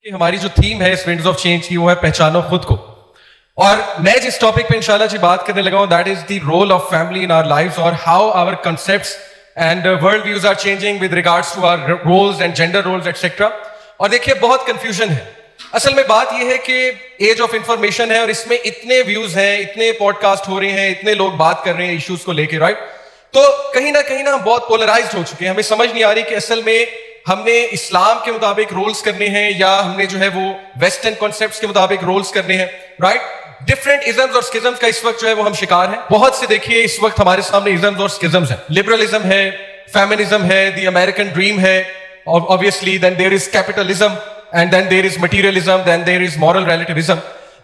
कि हमारी जो थीम है इस विंड्स ऑफ चेंज की वो है पहचानो खुद को। और मैं जिस टॉपिक पे इंशाल्लाह जी बात करने लगा हूं that is the role of family in our lives और how our concepts and world views are changing with regards to our roles and gender roles etcetera. और देखिए बहुत कंफ्यूजन है। असल में बात यह है कि एज ऑफ इंफॉर्मेशन है और इसमें इतने व्यूज हैं, इतने पॉडकास्ट हो रहे हैं, इतने लोग बात कर रहे हैं इश्यूज को लेके, राइट? तो कहीं ना हम बहुत पोलराइज्ड हो चुके हैं। हमें समझ नहीं आ रही कि असल में हमने इस्लाम के मुताबिक रोल्स करने हैं या हमने जो है वो वेस्टर्न कॉन्सेप्ट्स के मुताबिक रोल्स करने हैं, राइट? डिफरेंट इजम्स और स्किज्म्स का इस वक्त जो है वो हम शिकार हैं। बहुत से देखिए इस वक्त हमारे सामने इजम्स और स्किज्म्स हैं। लिबरलिज्म है, फेमिनिज्म है, द अमेरिकन ड्रीम है, obviously then there is capitalism and then there is materialism, then there is moral relativism.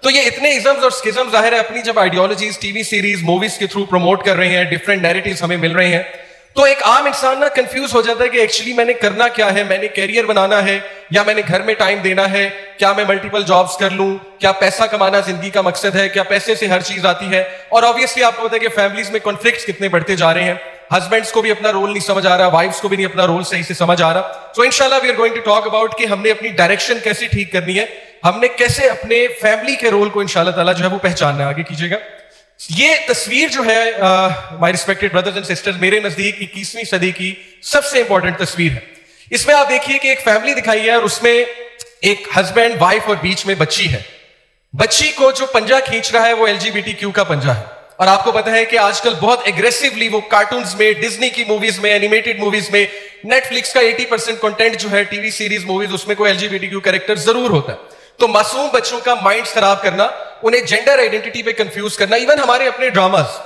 तो ये इतने इजम्स और स्किज्म्स जाहिर है अपनी जब आइडियोलॉजीज टीवी सीरीज मूवीज के थ्रू प्रमोट कर रहे हैं, डिफरेंट नैरेटिव्स हमें मिल रहे हैं, तो एक आम इंसान ना कंफ्यूज हो जाता है कि एक्चुअली मैंने करना क्या है, मैंने कैरियर बनाना है या मैंने घर में टाइम देना है, क्या मैं मल्टीपल जॉब्स कर लूं, क्या पैसा कमाना जिंदगी का मकसद है, क्या पैसे से हर चीज आती है। और ऑब्वियसली आपको पता है कि फैमिलीज में कॉन्फ्लिक्ट्स कितने बढ़ते जा रहे हैं। हस्बैंड्स को भी अपना रोल नहीं समझ आ रहा, वाइफ्स को भी नहीं अपना रोल सही से समझ आ रहा। सो इंशाल्लाह we are going to talk about कि हमने अपनी डायरेक्शन कैसे ठीक करनी है, हमने कैसे अपने फैमिली के रोल को इंशाल्लाह ताला जो है वो पहचानना है। आगे कीजिएगा। ये तस्वीर जो है my respected brothers and sisters, मेरे नजदीक 21वीं सदी की सबसे इंपॉर्टेंट तस्वीर है। इसमें आप देखिए कि एक फैमिली दिखाई है और उसमें एक हस्बैंड वाइफ और बीच में बच्ची है। बच्ची को जो पंजा खींच रहा है वो LGBTQ का पंजा है। और आपको पता है कि आजकल बहुत एग्रेसिवली वो कार्टून्स में, डिज्नी की मूवीज में, एनिमेटेड मूवीज में, नेटफ्लिक्स का 80% कंटेंट जो है टीवी सीरीज मूवीज उसमें कोई LGBTQ कैरेक्टर जरूर होता है। तो मासूम बच्चों का माइंड खराब करना, उन्हें जेंडर आइडेंटिटी पे कंफ्यूज करना, इवन हमारे अपने ड्रामास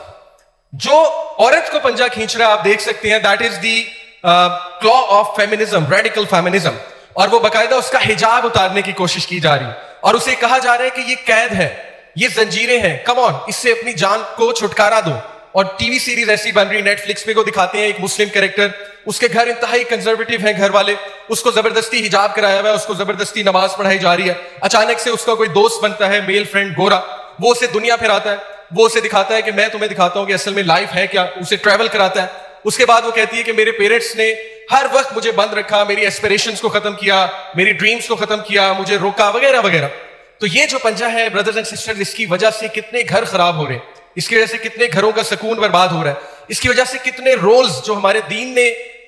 जो औरत को पंजा खींच रहा है आप देख सकते हैं, that is the claw of feminism, radical feminism. और वो बकायदा उसका हिजाब उतारने की कोशिश की जा रही है और उसे कहा जा रहा है कि ये कैद है, ये जंजीरें हैं, कम ऑन, इससे अपनी जान को छुटकारा दो। और टीवी सीरीज ऐसी बन रही, नेटफ्लिक्स पे को दिखाते हैं एक मुस्लिम कैरेक्टर, उसके घर इंतहाई कंजर्वेटिव हैं घर वाले, उसको जबरदस्ती हिजाब कराया हुआ है, उसको जबरदस्ती नमाज पढ़ाई जा रही है। अचानक से उसका कोई दोस्त बनता है, मेल फ्रेंड गोरा, वो उसे दुनिया फिराता है, वो उसे दिखाता है कि मैं तुम्हें दिखाता हूं कि असल में लाइफ है क्या, उसे ट्रैवल कराता है। उसके बाद वो कहती है कि मेरे पेरेंट्स ने हर वक्त मुझे बंद रखा, मेरी एस्पिरेशंस को खत्म किया, मेरी ड्रीम्स को खत्म किया, मुझे रोका, वगैरह वगैरह। तो ये जो पंजा है ब्रदर्स एंड सिस्टर्स, इसकी वजह से कितने घर खराब हो रहे हैं, इसकी वजह से कितने घरों का सुकून बर्बाद हो रहा है, इसकी वजह से कितने रोल्स जो हमारे दीन ने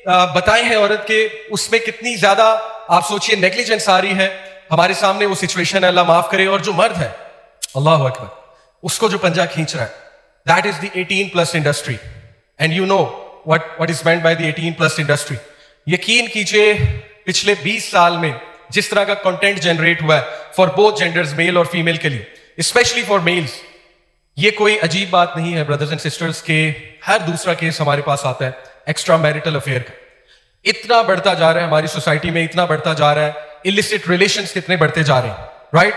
बताए हैं औरत के, उसमें कितनी ज्यादा आप सोचिए नेग्लिजेंस आ रही है। हमारे सामने वो सिचुएशन है, अल्लाह माफ करे। और जो मर्द है, अल्लाह अकबर, उसको जो पंजा खींच रहा है, that is the 18+ industry. And you know what is meant by the 18+ industry. यकीन कीजिए पिछले 20 साल में जिस तरह का कंटेंट जनरेट हुआ है फॉर बोथ जेंडर्स, मेल और फीमेल के लिए, स्पेशली फॉर मेल्स, ये कोई अजीब बात नहीं है ब्रदर्स एंड सिस्टर्स के। हर दूसरा केस हमारे पास आता है एक्स्ट्रा मैरिटल अफेयर का। इतना बढ़ता जा रहा है हमारी सोसाइटी में, इतना बढ़ता जा रहा है, इलिसिट रिलेशंस कितने बढ़ते जा रहे हैं, राइट?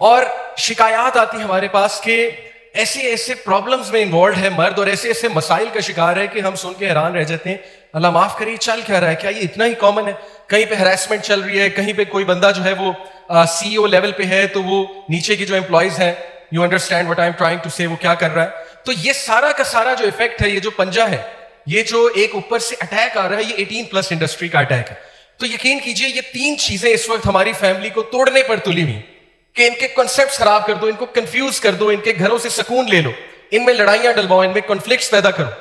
और शिकायत आती है हमारे पास कि ऐसे ऐसे प्रॉब्लम्स में इन्वॉल्व है मर्द और ऐसे ऐसे मसाइल का शिकार है कि हम सुन के हैरान रह जाते हैं, अल्लाह माफ करिए चल क्या रहा है, क्या ये इतना ही कॉमन है? कहीं पे हैरेसमेंट चल रही है, कहीं पे कोई बंदा जो है वो CEO लेवल पे है, तो वो नीचे की जो एम्प्लॉयज हैं, you understand what I am trying to say, वो क्या कर रहा है। तो ये सारा का सारा जो इफेक्ट है, ये जो पंजा है, ये जो एक ऊपर से अटैक आ रहा है, ये 18+ इंडस्ट्री का अटैक है। तो यकीन कीजिए ये 3 चीजें इस वक्त हमारी फैमिली को तोड़ने पर तुली हुई कि इनके कॉन्सेप्ट्स खराब कर दो, इनको कंफ्यूज कर दो, इनके घरों से सुकून ले लो, इनमें लड़ाइयां डलवाओ, इनमें कॉन्फ्लिक्ट्स पैदा करो।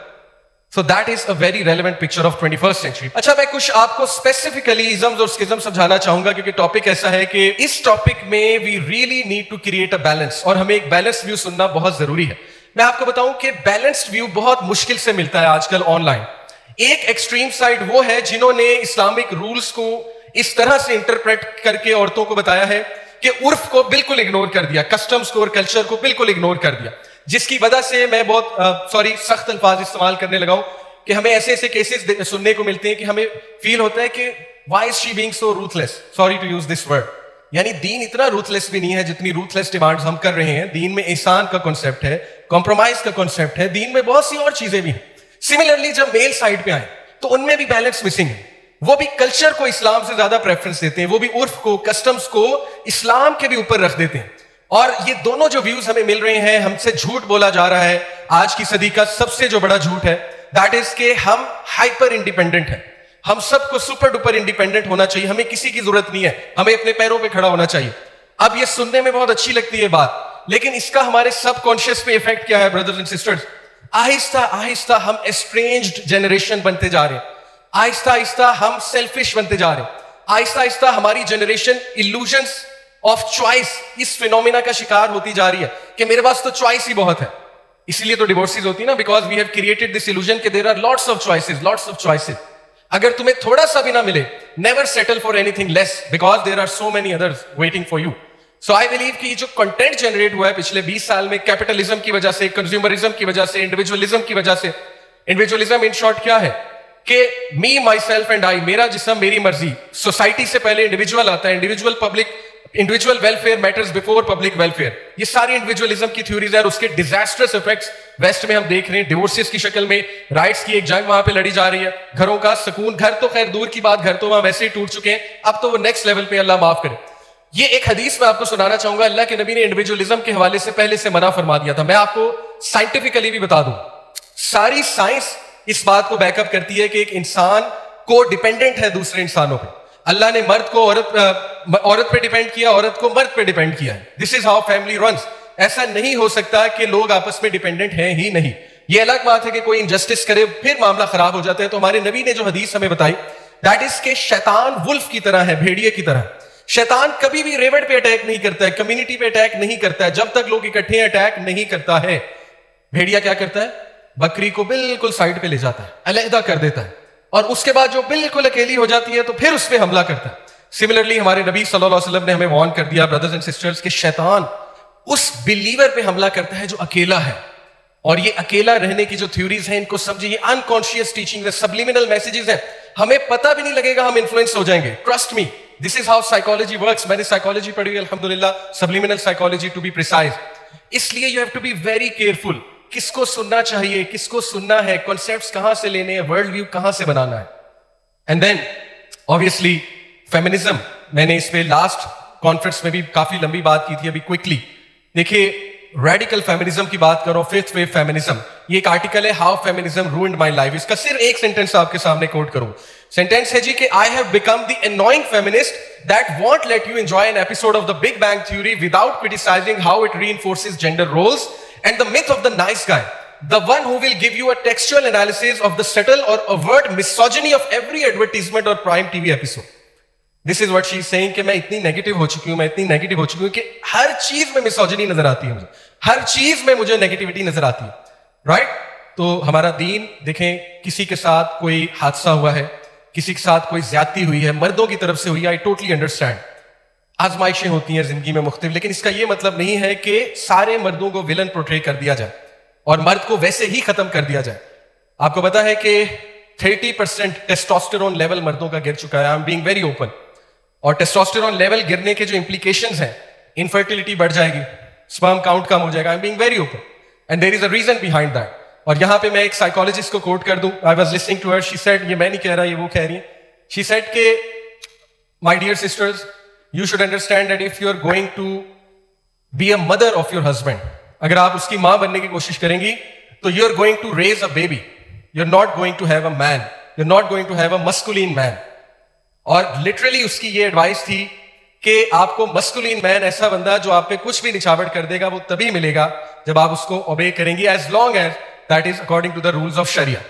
So that is a very relevant picture of 21st century. अच्छा, मैं कुछ आपको स्पेसिफिकली इजम्स और स्किज्म्स समझाना चाहूंगा क्योंकि टॉपिक ऐसा है कि इस टॉपिक में we really need to create a balance, और हमें एक बैलेंस व्यू सुनना बहुत जरूरी है। मैं आपको बताऊं कि बैलेंस्ड व्यू बहुत मुश्किल से मिलता है आजकल ऑनलाइन। एक एक्सट्रीम साइड वो है जिन्होंने इस्लामिक रूल्स को इस तरह से इंटरप्रेट करके औरतों को बताया है कि उर्फ को बिल्कुल इग्नोर कर दिया, कस्टम्स को और कल्चर को बिल्कुल इग्नोर कर दिया, जिसकी वजह से मैं बहुत सख्त अल्फाज इस्तेमाल करने लगा हूं कि हमें ऐसे ऐसे केसेस सुनने को मिलते हैं कि हमें फील होता है कि why is she being so ruthless, sorry to use this word. यानी दीन इतना रूथलेस भी नहीं है जितनी रूथलेस डिमांड्स हम कर रहे हैं। दीन में एहसान का कॉन्सेप्ट है, कॉम्प्रोमाइज का कॉन्सेप्ट है, दीन में बहुत सी और चीजें भी हैं। सिमिलरली जब मेल साइड पे आए तो उनमें भी बैलेंस मिसिंग है। वो भी कल्चर को इस्लाम से ज्यादा प्रेफरेंस देते हैं, वो भी उर्फ को, कस्टम्स को इस्लाम के भी ऊपर रख देते हैं। और ये दोनों जो व्यूज हमें मिल रहे हैं, हमसे झूठ बोला जा रहा है। आज की सदी का सबसे जो बड़ा झूठ है दैट इज के हम हाइपर इंडिपेंडेंट हैं। हम सबको सुपर डुपर इंडिपेंडेंट होना चाहिए, हमें किसी की जरूरत नहीं है, हमें अपने पैरों पे खड़ा होना चाहिए। अब ये सुनने में बहुत अच्छी लगती है बात, लेकिन इसका हमारे सबकॉन्शियस पे इफेक्ट क्या है brothers and sisters? Aahista Aahista हम एस्ट्रेंज्ड जनरेशन बनते जा रहे हैं, आहिस्ता आहिस्ता हम सेल्फिश बनते जा रहे हैं, आहिस्ता आहिस्ता हमारी जनरेशन इल्यूजन्स ऑफ चॉइस इस फिनोमिना का शिकार होती जा रही है कि मेरे पास तो चॉइस ही बहुत है। इसीलिए तो डिवोर्सेस होती है ना, because we have created this illusion कि there are lots of choices. अगर तुम्हें थोड़ा सा भी ना मिले, never settle for anything less, because there are so many others waiting for you. So I believe कि जो कंटेंट जनरेट हुआ है पिछले 20 साल में कैपिटलिज्म की वजह से, कंज्यूमरिज्म की वजह से, इंडिविजुअलिज्म की वजह से। इंडिविजुअलिज्म इन शॉर्ट क्या है कि मी माई सेल्फ एंड आई, मेरा जिस्म मेरी मर्जी। सोसाइटी से पहले इंडिविजुअल आता है, individual welfare matters before public welfare. ये सारी इंडिविजुअलिज्म की थ्योरीज है और उसके डिजास्टर्स इफेक्ट्स वेस्ट में हम देख रहे हैं। डिवोर्सेस की शक्ल में राइट्स की एक जंग वहां पे लड़ी जा रही है, घरों का सुकून, घर तो खैर दूर की बात, घर तो वहां वैसे ही टूट चुके हैं, अब तो वो नेक्स्ट लेवल पे, अल्लाह माफ करे। ये एक हदीस मैं आपको सुनाना चाहूंगा, अल्लाह के नबी ने इंडिविजुअलिज्म के हवाले से पहले से मना फरमा दिया था। मैं आपको साइंटिफिकली भी बता दूं, सारी साइंस इस बात को बैकअप करती है कि एक इंसान को डिपेंडेंट है दूसरे इंसानों पे। अल्लाह ने मर्द को औरत पे डिपेंड किया, औरत को मर्द पे डिपेंड किया है। This is how family runs. ऐसा नहीं हो सकता कि लोग आपस में डिपेंडेंट हैं ही नहीं। ये अलग बात है कि कोई इनजस्टिस करे फिर मामला खराब हो जाता है। तो हमारे नबी ने जो हदीस हमें बताई, दैट इज के शैतान वुल्फ की तरह है, भेड़िए की तरह। शैतान कभी भी रेवड़ पे अटैक नहीं करता है, कम्युनिटी पे अटैक नहीं करता है, जब तक लोग इकट्ठे हैं अटैक नहीं करता है। भेड़िया क्या करता है? बकरी को बिल्कुल साइड पे ले जाता है, अलहदा कर देता है, और उसके बाद जो बिल्कुल अकेली हो जाती है तो फिर उस पर हमला करता है। सिमिलरली हमारे नबी सल्लल्लाहु अलैहि वसल्लम ने हमें वार्न कर दिया ब्रदर्स एंड सिस्टर्स कि शैतान उस बिलीवर पे हमला करता है जो अकेला है। और ये अकेला रहने की जो थ्योरीज हैं, इनको समझिए अनकॉन्शियस टीचिंग है, सब्लिमिनल मैसेजेस हैं, हमें पता भी नहीं लगेगा, हम इन्फ्लुएंस हो जाएंगे। Trust me, this is how psychology works. मैंने साइकोलॉजी पढ़ी है अल्हम्दुलिल्लाह, subliminal psychology to be precise. इसलिए you have to be very careful, किसको सुनना चाहिए, किसको सुनना है, कॉन्सेप्ट्स कहां से लेने हैं, वर्ल्ड व्यू कहां से बनाना है। एंड देन ऑब्वियसली फेमिनिज्म, मैंने इस पे लास्ट कॉन्फ्रेंस में भी काफी लंबी बात की थी, अभी क्विकली देखिए। रेडिकल फेमिनिज्म की बात करो, फिफ्थ वेव फेमिनिज्म, ये एक आर्टिकल है how feminism ruined my life. इसका सिर्फ एक सेंटेंस आपके सामने कोट करूं। सेंटेंस है जी कि I have become the annoying feminist that won't let you enjoy an episode of the Big Bang Theory without criticising how it reinforces gender roles and the myth of the nice guy, the one who will give you a textual analysis of the subtle or overt misogyny of every advertisement or prime TV episode. This is what she is saying कि मैं इतनी negative हो चुकी हूं, मैं इतनी negative हो चुकी हूं कि हर चीज में मिसोजिनी नजर आती है मुझे, हर चीज में मुझे नेगेटिविटी नजर आती है। राइट? तो हमारा दीन देखें, किसी के साथ कोई हादसा हुआ है, किसी के साथ कोई ज्यादती हुई है, मर्दों की तरफ से हुई, आई टोटली अंडरस्टैंड। आजमाइशें होती हैं जिंदगी में मुख्तलिफ, लेकिन इसका यह मतलब नहीं है कि सारे मर्दों को विलन पोर्ट्रे कर दिया जाए और मर्द को वैसे ही खत्म कर दिया जाए। आपको पता है कि 30% टेस्टोस्टेरोन लेवल मर्दों का गिर चुका है। आई एम बीइंग वेरी ओपन। और टेस्टोस्टेरोन लेवल गिरने के जो इंप्लीकेशंस हैं, इनफर्टिलिटी बढ़ जाएगी, स्पर्म काउंट कम हो जाएगा। I am being very open and there is a reason behind that. और यहां पे मैं एक साइकोलॉजिस्ट को कोट कर दूं, I was listening to her, she said, ये मैं नहीं कह रहा, ये वो कह रही है, शी सेड के my dear sisters, you should understand that if you are going to be a mother of your husband, अगर आप उसकी मां बनने की कोशिश करेंगी तो you are going to raise a baby, you're not going to have a man, you're not going to have a masculine man। और literally उसकी ये एडवाइस थी कि आपको masculine man, ऐसा बंदा जो आप पे कुछ भी निछावट कर देगा, वो तभी मिलेगा जब आप उसको ओबे करेंगी, as long as that is according to the rules of Sharia।